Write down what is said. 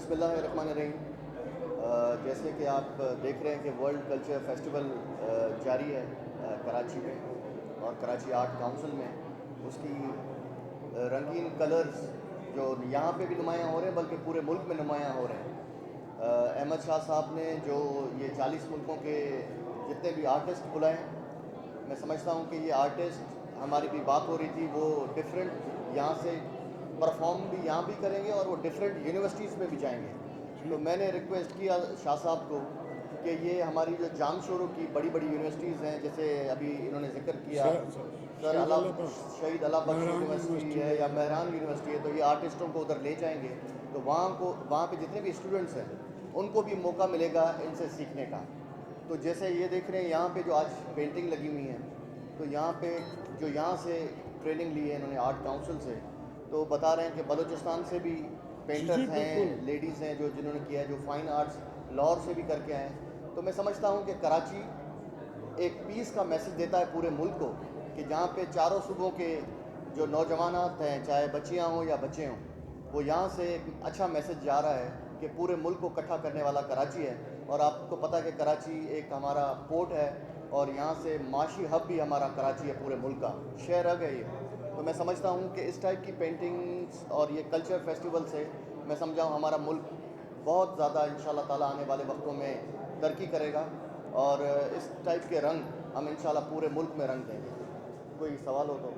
बिस्मिल्लाहिर्रहमानिर्रहीम। जैसे कि आप देख रहे हैं कि वर्ल्ड कल्चर फेस्टिवल जारी है कराची में और कराची आर्ट काउंसिल में। उसकी रंगीन कलर्स जो यहाँ पे भी नुमायाँ हो रहे हैं बल्कि पूरे मुल्क में नुमायाँ हो रहे हैं। अहमद शाह साहब ने जो ये 40 मुल्कों के जितने भी आर्टिस्ट बुलाए हैं, मैं समझता हूँ कि ये आर्टिस्ट, हमारी भी बात हो रही थी, वो डिफरेंट यहाँ से परफॉर्म भी यहाँ भी करेंगे और वो डिफरेंट यूनिवर्सिटीज़ में भी जाएंगे। तो मैंने रिक्वेस्ट किया शाह साहब को कि ये हमारी जो जाम शोरों की बड़ी बड़ी यूनिवर्सिटीज़ हैं, जैसे अभी इन्होंने जिक्र किया सर शहीद अला बख्श यूनिवर्सिटी है या महरान यूनिवर्सिटी है, तो ये आर्टिस्टों को उधर ले जाएंगे। तो वहाँ पे जितने भी स्टूडेंट्स हैं उनको भी मौका मिलेगा इनसे सीखने का। तो जैसे ये देख रहे हैं यहाँ पे जो आज पेंटिंग लगी हुई है, तो यहाँ पे जो यहाँ से ट्रेनिंग ली है इन्होंने आर्ट काउंसिल से, तो बता रहे हैं कि बलूचिस्तान से भी पेंटर्स हैं, लेडीज़ हैं जो जिन्होंने किया है, जो फाइन आर्ट्स लाहौर से भी करके आए हैं। तो मैं समझता हूँ कि कराची एक पीस का मैसेज देता है पूरे मुल्क को कि जहाँ पे चारों सूबों के जो नौजवानात हैं, चाहे बच्चियाँ हों या बच्चे हों, वो यहाँ से एक अच्छा मैसेज जा रहा है कि पूरे मुल्क को इकट्ठा करने वाला कराची है। और आपको पता है कि कराची एक हमारा पोर्ट है और यहाँ से माशी हब भी हमारा कराची है, पूरे मुल्क का शहर हब है ये। तो मैं समझता हूँ कि इस टाइप की पेंटिंग्स और ये कल्चर फेस्टिवल से मैं समझाऊँ हमारा मुल्क बहुत ज़्यादा इंशाल्लाह ताला आने वाले वक्तों में तरक्की करेगा और इस टाइप के रंग हम इंशाल्लाह पूरे मुल्क में रंग देंगे। कोई सवाल हो तो